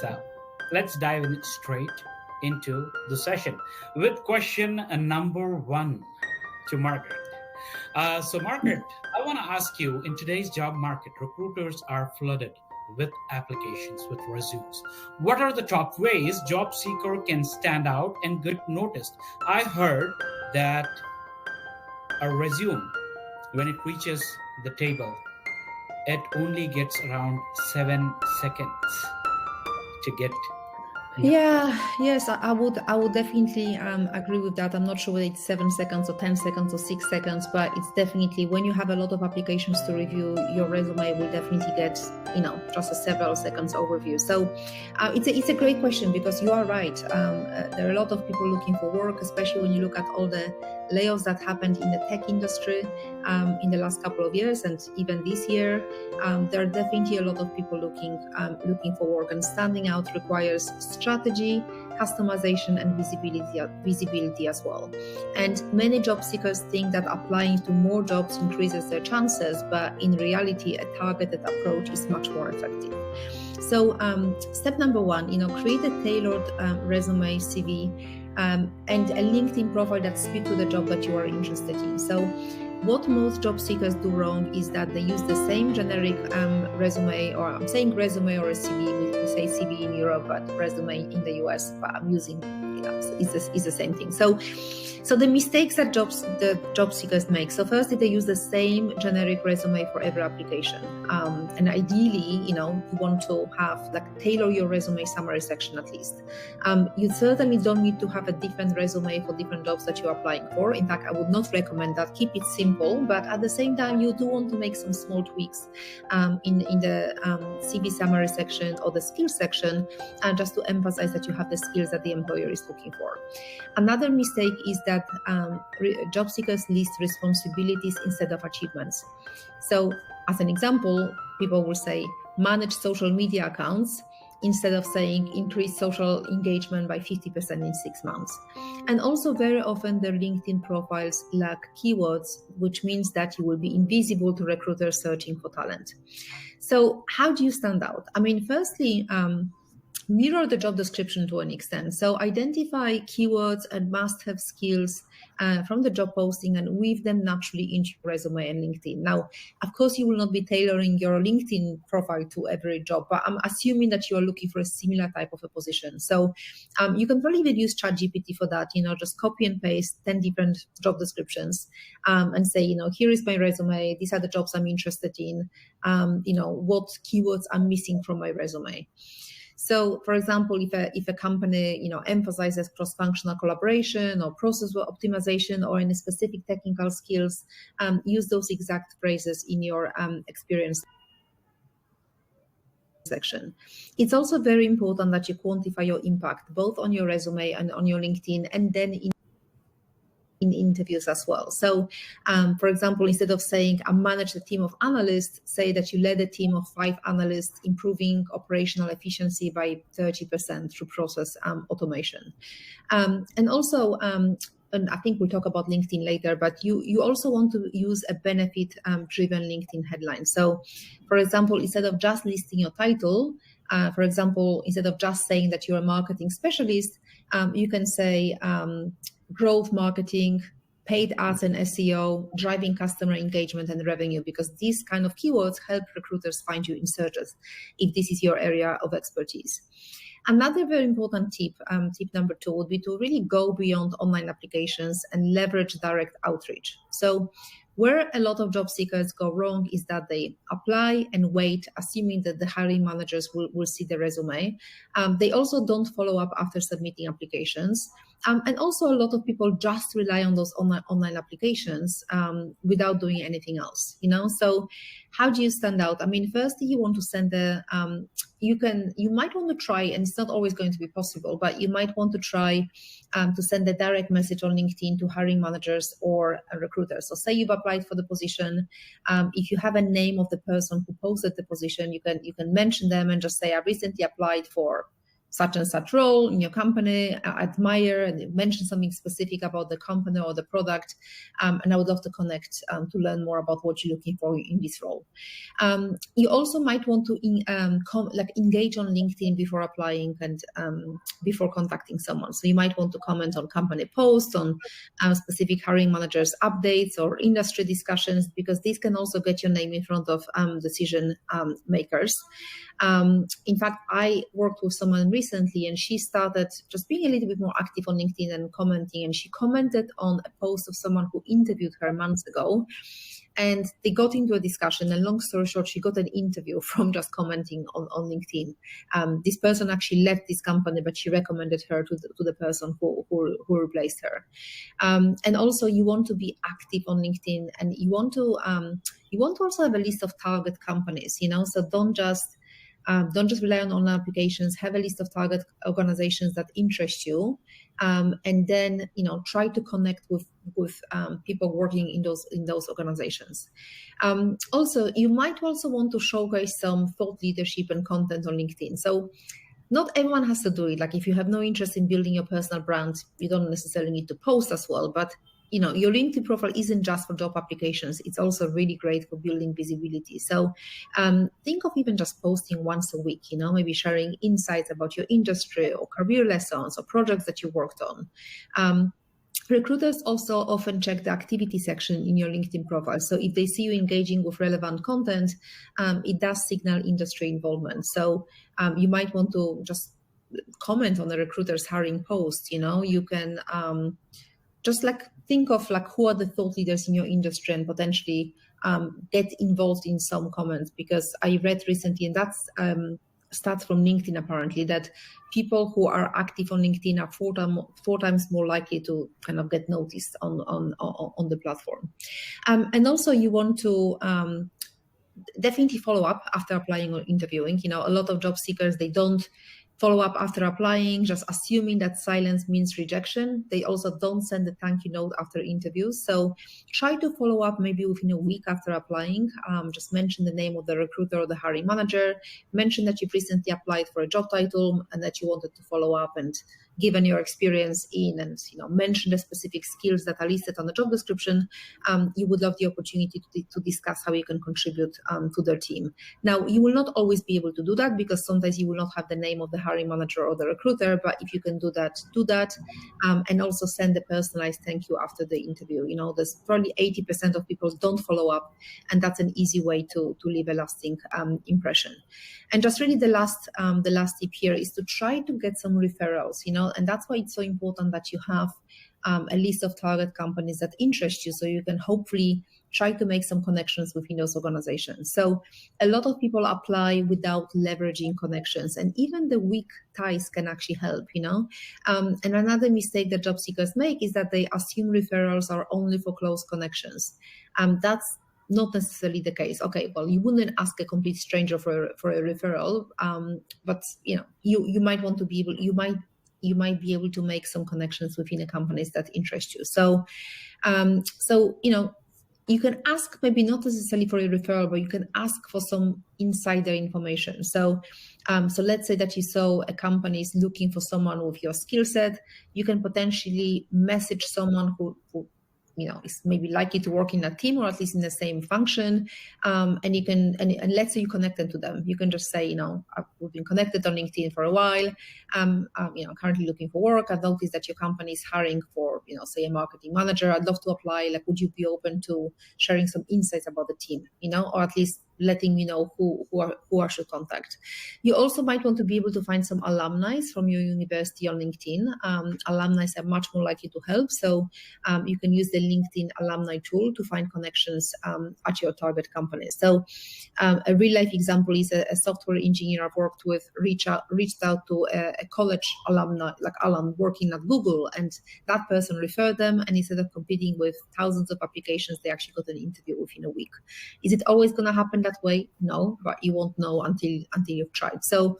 So let's dive in straight into the session with question number one to Margaret. So, Margaret, I want to ask you, in today's job market, recruiters are flooded with applications, with resumes. What are the top ways job seeker can stand out and get noticed? I heard that a resume, when it reaches the table, it only gets around 7 seconds to get an applicant. Yeah, yes, I would definitely agree with that. I'm not sure whether it's 7 seconds or 10 seconds or 6 seconds, but it's definitely when you have a lot of applications to review, your resume will definitely get, just a several seconds overview. So it's a great question because you are right. There are a lot of people looking for work, especially when you look at all the layoffs that happened in the tech industry in the last couple of years and even this year. There are definitely a lot of people looking for work, and standing out requires strategy, customization, and visibility as well. And many job seekers think that applying to more jobs increases their chances, but in reality, a targeted approach is much more effective. So step number one, create a tailored resume, CV, and a LinkedIn profile that speaks to the job that you are interested in. So what most job seekers do wrong is that they use the same generic resume, or I'm saying resume or a CV. We say CV in Europe, but resume in the US. But I'm using, it's the same thing. So the mistakes that the job seekers make. So firstly, they use the same generic resume for every application, and ideally, you want to have tailor your resume summary section at least. You certainly don't need to have a different resume for different jobs that you're applying for. In fact, I would not recommend that. Keep it simple, but at the same time, you do want to make some small tweaks in the CV summary section or the skills section, just to emphasize that you have the skills that the employer is looking for. Another mistake is that job seekers list responsibilities instead of achievements. So, as an example, people will say manage social media accounts instead of saying increase social engagement by 50% in 6 months. And also very often their LinkedIn profiles lack keywords, which means that you will be invisible to recruiters searching for talent. So how do you stand out? I mean, firstly, mirror the job description to an extent. So identify keywords and must-have skills from the job posting and weave them naturally into your resume and LinkedIn. Now, of course, you will not be tailoring your LinkedIn profile to every job, but I'm assuming that you are looking for a similar type of a position. So you can probably even use ChatGPT for that, just copy and paste 10 different job descriptions and say, here is my resume. These are the jobs I'm interested in. What keywords I'm missing from my resume. So, for example, if a company emphasizes cross-functional collaboration or process optimization or any specific technical skills, use those exact phrases in your experience section. It's also very important that you quantify your impact both on your resume and on your LinkedIn, and then in interviews as well. So, for example, instead of saying I managed a team of analysts, say that you led a team of 5 analysts, improving operational efficiency by 30% through process automation. And also, and I think we'll talk about LinkedIn later, but you also want to use a benefit-driven LinkedIn headline. So, for example, instead of just listing your title, for example, instead of just saying that you're a marketing specialist, you can say growth marketing, paid ads and SEO, driving customer engagement and revenue, because these kind of keywords help recruiters find you in searches if this is your area of expertise. Another very important tip number 2, would be to really go beyond online applications and leverage direct outreach. So where a lot of job seekers go wrong is that they apply and wait, assuming that the hiring managers will see the resume. They also don't follow up after submitting applications. And also a lot of people just rely on those online applications without doing anything else, So how do you stand out? I mean, firstly, you want to send you might want to try, and it's not always going to be possible, but you might want to try to send a direct message on LinkedIn to hiring managers or recruiters. So say you've applied for the position. If you have a name of the person who posted the position, you can mention them and just say, I recently applied for such and such role in your company. I admire and mention something specific about the company or the product, and I would love to connect to learn more about what you're looking for in this role. You also might want to engage on LinkedIn before applying and before contacting someone. So you might want to comment on company posts, on specific hiring managers updates or industry discussions, because these can also get your name in front of decision makers. In fact, I worked with someone recently and she started just being a little bit more active on LinkedIn and commenting, and she commented on a post of someone who interviewed her months ago. And they got into a discussion, and long story short, she got an interview from just commenting on LinkedIn. This person actually left this company, but she recommended her to the person who replaced her. And also, you want to be active on LinkedIn, and you want to also have a list of target companies. So don't just rely on online applications. Have a list of target organizations that interest you, and then try to connect with people working in those organizations. Also, you might also want to showcase some thought leadership and content on LinkedIn. So not everyone has to do it. Like if you have no interest in building your personal brand, you don't necessarily need to post as well. But your LinkedIn profile isn't just for job applications. It's also really great for building visibility. So think of even just posting once a week, maybe sharing insights about your industry or career lessons or projects that you worked on. Recruiters also often check the activity section in your LinkedIn profile. So if they see you engaging with relevant content, it does signal industry involvement. So you might want to just comment on the recruiter's hiring post. You can just think of who are the thought leaders in your industry and potentially get involved in some comments, because I read recently, and that's stats from LinkedIn apparently, that people who are active on LinkedIn are four times more likely to kind of get noticed on the platform. And also you want to definitely follow up after applying or interviewing. A lot of job seekers, they don't follow up after applying, just assuming that silence means rejection. They also don't send a thank you note after interviews. So try to follow up maybe within a week after applying. Just mention the name of the recruiter or the hiring manager. Mention that you've recently applied for a job title and that you wanted to follow up, and given your experience in, and mention the specific skills that are listed on the job description. You would love the opportunity to discuss how you can contribute to their team. Now, you will not always be able to do that, because sometimes you will not have the name of the hiring manager or the recruiter, but if you can do that, do that. And also send a personalized thank you after the interview. There's probably 80% of people don't follow up, and that's an easy way to leave a lasting impression. And just really the last tip here is to try to get some referrals, and that's why it's so important that you have a list of target companies that interest you, so you can hopefully try to make some connections within those organizations. So a lot of people apply without leveraging connections, and even the weak ties can actually help, And another mistake that job seekers make is that they assume referrals are only for close connections. That's not necessarily the case. Okay, well, you wouldn't ask a complete stranger for a referral, but you might want to be able, you might be able to make some connections within the companies that interest you. So you can ask, maybe not necessarily for a referral, but you can ask for some insider information. So let's say that you saw a company is looking for someone with your skill set. You can potentially message someone who is maybe likely to work in a team, or at least in the same function. And you can, and let's say you connected to them. You can just say, we've been connected on LinkedIn for a while. Currently looking for work. I've noticed that your company is hiring for, say a marketing manager. I'd love to apply. Would you be open to sharing some insights about the team, or at least letting me know who I should contact. You also might want to be able to find some alumni from your university on LinkedIn. Alumni are much more likely to help. So you can use the LinkedIn alumni tool to find connections at your target companies. So a real life example is a software engineer I've worked with reached out to a college alum working at Google, and that person referred them, and instead of competing with thousands of applications, they actually got an interview within a week. Is it always going to happen that way? No, but you won't know until you've tried. So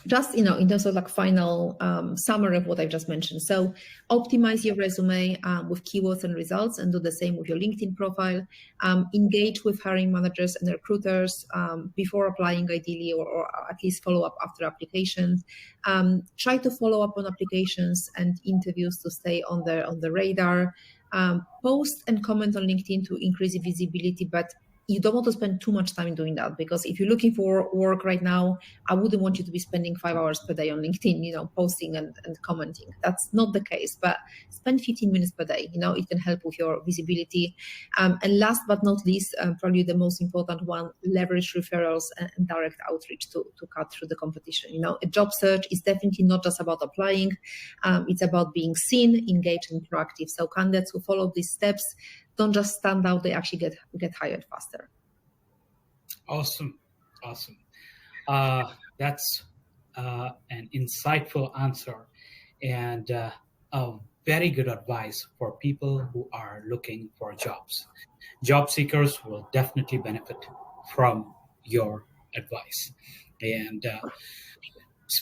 just in terms of like final summary of what I've just mentioned. So optimize your resume with keywords and results, and do the same with your LinkedIn profile. Engage with hiring managers and recruiters before applying, ideally, or at least follow up after application. Try to follow up on applications and interviews to stay on the radar. Post and comment on LinkedIn to increase visibility, but you don't want to spend too much time doing that, because if you're looking for work right now, I wouldn't want you to be spending 5 hours per day on LinkedIn, posting and commenting. That's not the case, but spend 15 minutes per day. It can help with your visibility. And last but not least, probably the most important one, leverage referrals and direct outreach to cut through the competition. A job search is definitely not just about applying. It's about being seen, engaged, and proactive. So candidates who follow these steps don't just stand out, they actually get hired faster. Awesome. That's an insightful answer, and a very good advice for people who are looking for jobs. Job seekers will definitely benefit from your advice. And